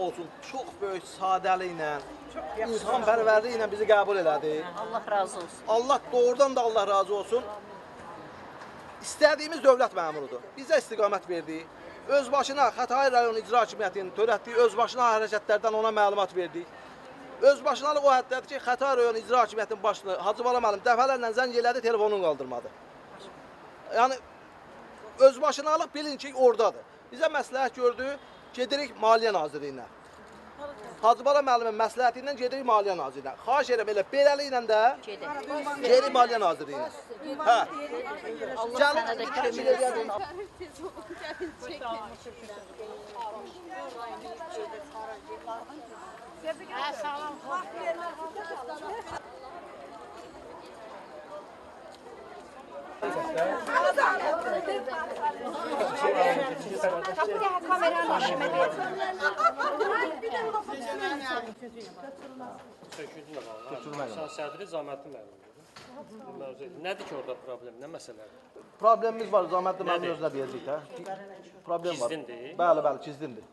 olsun, çox böyük sadəliklə, insanpərvərliklə bizi qəbul elədi. Allah razı olsun. Allah doğrudan da Allah razı olsun. İstədiyimiz dövlət məmurudur. Bizə istiqamət verdi. Özbaşına Xətai rayon icra hakimiyyətinin törətdiyi özbaşına hərəkətlərdən ona məlumat verdik. Özbaşınalıq o həddədir ki, Xətai rayon icra hakimiyyətinin başını Hacı Bala müəllim dəfələrlə zəng elədi, telefonunu qaldırmadı. Yəni özbaşınalıq bilin ki, oradadır. Bizə məsləhət gördü, gedirik Maliyyə Nazirliyinə. Hacı Bala müəllimin məsləhəti ilə gedirik Maliyyə Nazirliyinə. Xahiş edirəm elə beləliklə də gedirik Maliyyə Nazirliyinə. Hə. Allah sənə də kömək etsin. Kameranın işime ver. Söküldü sədri Zaməddin müəllimdir. Nədir ki orada problem, nə məsələdir? Problemimiz var, Zaməddin müəllimin özünə deyəcək də. Problem var. Gizlindir. Bəli, gizlindir.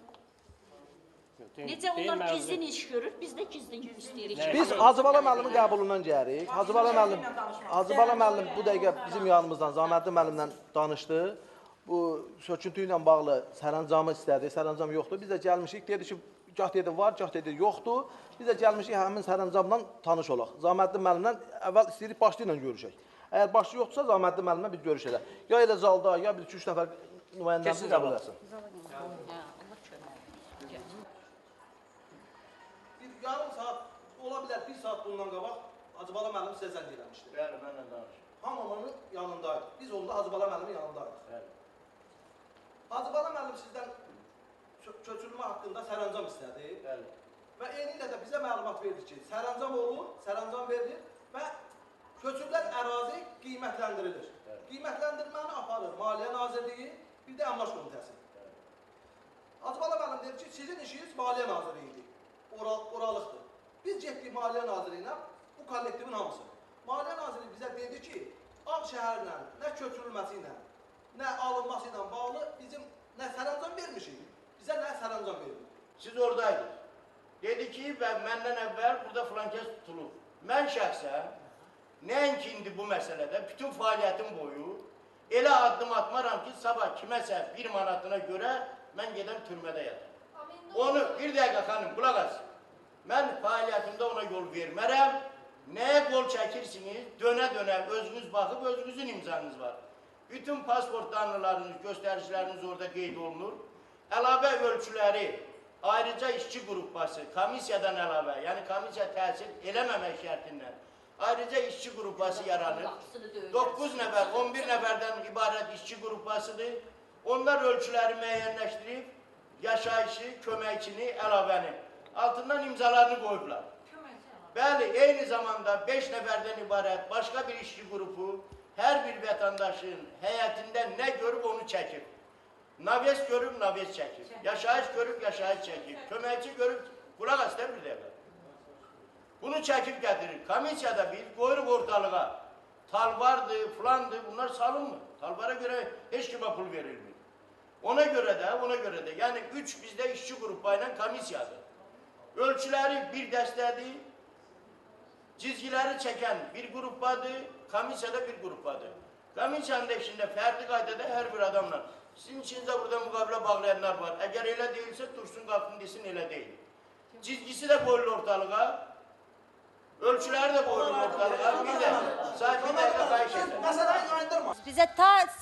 Necə onlar gizlin iş görür, biz də gizlin istəyirik. Biz Hacı Bala müəllimin qəbulundan gəlirik. Hacı Bala müəllim bu dəqiqə bizim yanımızdan Zaməddin müəllimlə danışdı. Bu söküntü ilə bağlı sərəncamı istədi. Sərəncam yoxdur. Biz də gəlmişik. Dedi ki, gah dedi var, gah dedi yoxdur. Biz də gəlmişik həmin sərəncamla tanış olaq. Zaməddin müəllimlə əvvəl istəyirik başçı ilə görüşək. Əgər başçı yoxdursa Zaməddin müəllimlə biz görüşəcək. Ya elə zalda, ya bir 2-3 nəfər nümayəndəmizi qəbul etsin. Yarım saat, ola bilər, bir saat bundan qabaq Hacı Bala müəllim sizə zəng eləmişdi. Bəli, mənlə danışdım. Hamının yanındaydı. Biz onda Hacı Bala müəllimin yanındaydı. Bəli. Hacı Bala müəllim sizdən köçürülmə haqqında sərəncam istədi. Bəli. Və eyni ilə də bizə məlumat verdi ki, sərəncam olur, sərəncam verilir və köçürülən ərazi qiymətləndirilir. Bəli. Qiymətləndirməni aparır Maliyyə Nazirliyi, bir də Əmlak Komitəsi. Hacı Bala müəllim dedi ki, sizin işiniz Maliyyə Nazirliyidir. Oralıqdır. Biz getdik Maliyyə Nazirliyinə, bu kollektivin hamısı. Maliyyə Nazirliyi bizə dedi ki, Ağşəhərlə, nə köçürülməsi ilə, nə alınması ilə bağlı bizim nə sərəncam vermişik, bizə nə sərəncam verildi. Siz oradaydınız. Dedi ki, və məndən əvvəl burada filankəs tutulub. Mən şəxsən, nəinki indi bu məsələdə, bütün fəaliyyətim boyu elə addım atmaram ki, sabah kiməsə 1 manatına görə mən gedəm türmədə yatam. Onu, bir dəqiqə xanım, qulaq asın. Mən fəaliyyətimdə ona yol vermərəm. Nəyə qol çəkirsiniz? Dönə-dönə özünüz baxıb, özünüzün imzanız var. Bütün pasport danlılarınız, göstəriciləriniz orada qeyd olunur. Əlavə ölçüləri, ayrıca işçi qrupası, komissiyadan əlavə, yəni komissiya təsir eləməmək şərtindən, ayrıca işçi qrupası yaranır. 9 nəfər, 11 nəfərdən ibarət işçi qrupasıdır. Onlar ölçüləri müəyyənləşdirib, yaşayışı, köməkçini, əlavəni altından imzalarını qoyublar. Bəli, eyni zamanda 5 nəfərdən ibarət başqa bir işçi qrupu hər bir vətəndaşın həyətində nə görüb onu çəkib. Naves görüb, naves çəkib. Yaşayış görüb, yaşayış çəkib. Köməkçi görüb, qulaq asdır bir dəqiqə. Bunu çəkib gətirir. Komissiyada biz qoyuruq ortalığa. Talvardır, filandır, bunlar salınmır. Talvara görə heç kimə pul verilmir. Ona görə də, yəni 3 bizdə işçi qrupu ilə komissiyadır. Ölçüləri bir dəstədir, cizgiləri çəkən bir qrupadır, komissiyada bir qrupadır. Komissiyanın da içində fərqli qaydada hər bir adamla. Sizin içinizdə burada müqavilə bağlayanlar var. Əgər elə deyilsə, dursun qalxın desin, elə deyil. Cizgisi də qoyulur ortalığa, ölçüləri də qoyulur ortalığa. Bir də, sadəcə bir dəqiqə xahiş edir. Məsələni yayındırma. Bizə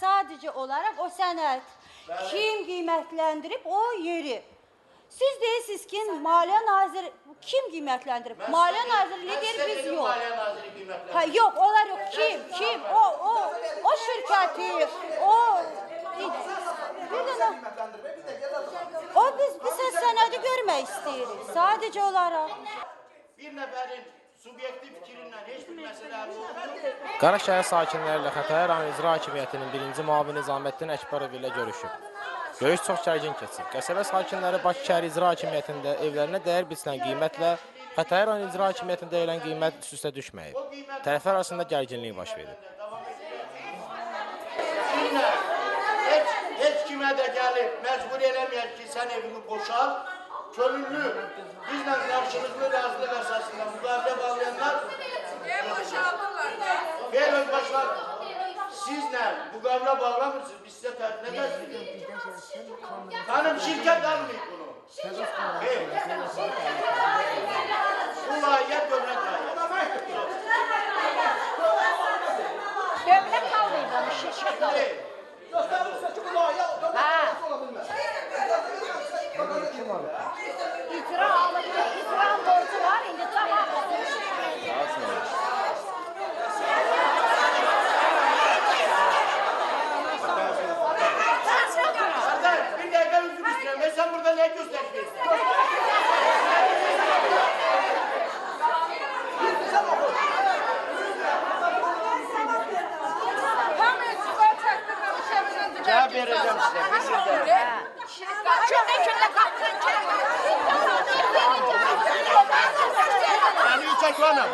sadəcə olaraq o sənəd kim qiymətləndirib o yeri. Siz deyirsiniz ki, Maliyyə Naziri kim qiymətləndirib? Maliyyə Nazirliyi deyir, biz yox. Maliyyə Naziri qiymətləndirib. Yox, onlar yox. Kim? O şirkəti, o... O biz sənədi görmək istəyirik. Sadəcə olaraq. Bir nəfərin subyektiv fikrindən heç bir məsələ olmur. Qaraşəhər sakinləri ilə Xətai rayon icra hakimiyyətinin 1-ci müavini Zaməddin Əkbərov ilə görüşüb. Görüş çox gərgin keçib. Qəsəbə sakinləri Bakı şəhər icra hakimiyyətində evlərinə dəyər biçilən qiymətlə Xətai rayon icra hakimiyyətində verilən qiymət üst-üstə düşməyib. Tərəflər arasında gərginlik baş verib. Heç kimə də gəlib, məcbur eləməyək ki, sən evini boşal, könüllü, bizlə qarşılıqlı razılıq əsasında müqavilə bağlayanlar Xeyr özbaşlar, sizlə müqavilə bağlamırsınız, biz sizə nə təklif edirik? Xanım, şirkət almayıb bunu. Xeyr. Bu layihə dövlət layihəsi. Dövlət almayıb onu şirkət alıb. Xeyr. Göstərirsə ki, bu layihə dövlət layihəsi ola bilməz. İcra alıb, icra borcu var, indi cavab. Serdar, bir dəqiqə üzr istəyirəm. Sən burada nə göstərirsən? Cevap vereceğim size. Bir sözde. Yani üç ekrana mı?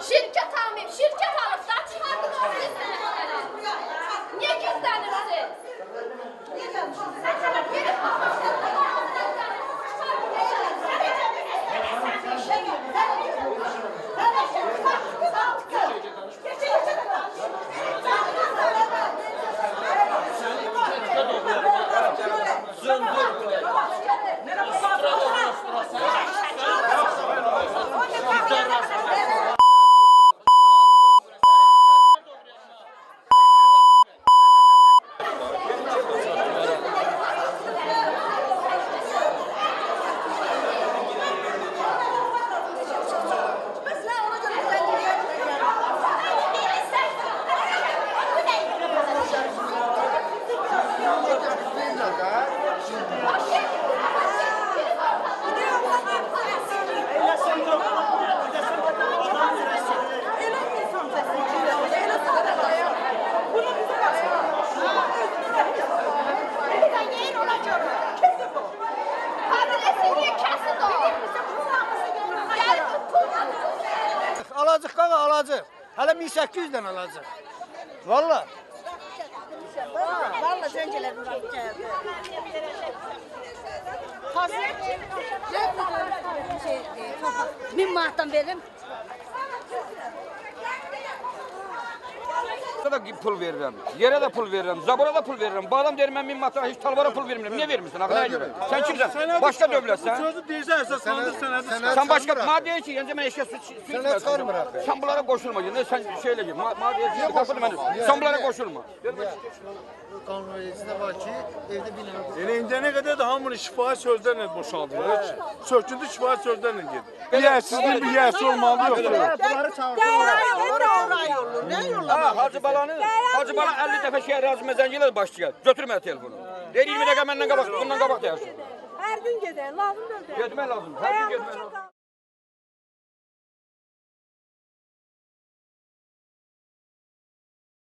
Şirket almayayım, şirket alıp da çıkardınız siz. Niye gizlenirsiniz? Alacaq qaqa, alacaq. Hələ 1800-dən alacaq. Valla. Valla zəncələrim gəldi. Hazır 1000 manatdan verim. Da pul verirəm, yerə də pul verirəm, zabora da pul verirəm. Bu adam deyir mən 1000 manata heç talvara pul vermirəm. Niyə vermirsən? Nəyə görə? Sən kimsən? Başqa dövlətsən. Sözü deyirsən, əsaslandır sənədi. Sən başqa, mənə deyir ki, yəni mən eşya su içmirəm. Sən bunlara qoşulma. Yəni sən şey elə ki, mənə deyir ki, qapını mənə. Sən bunlara qoşulma. Qanunvericində var ki, evdə bir nəfər. Elə indiyənə qədər də hamını şifahi sözlərlə boşaldırlar. Söküldü şifahi sözlərlə gedir. Yiyəsizliyin bir yiyəsi olmalı yoxdur. Bunları çağırırlar. Ha, Hacı Bala 50 dəfə şəhər razı zəng ilə başlayır. Götürmə telefonu. Deyir 20 dəqiqə məndən qabaq, bundan qabaq deyərsən. Hər gün gedək, lazım deyil. Getmək lazım. Hər gün getmək lazım.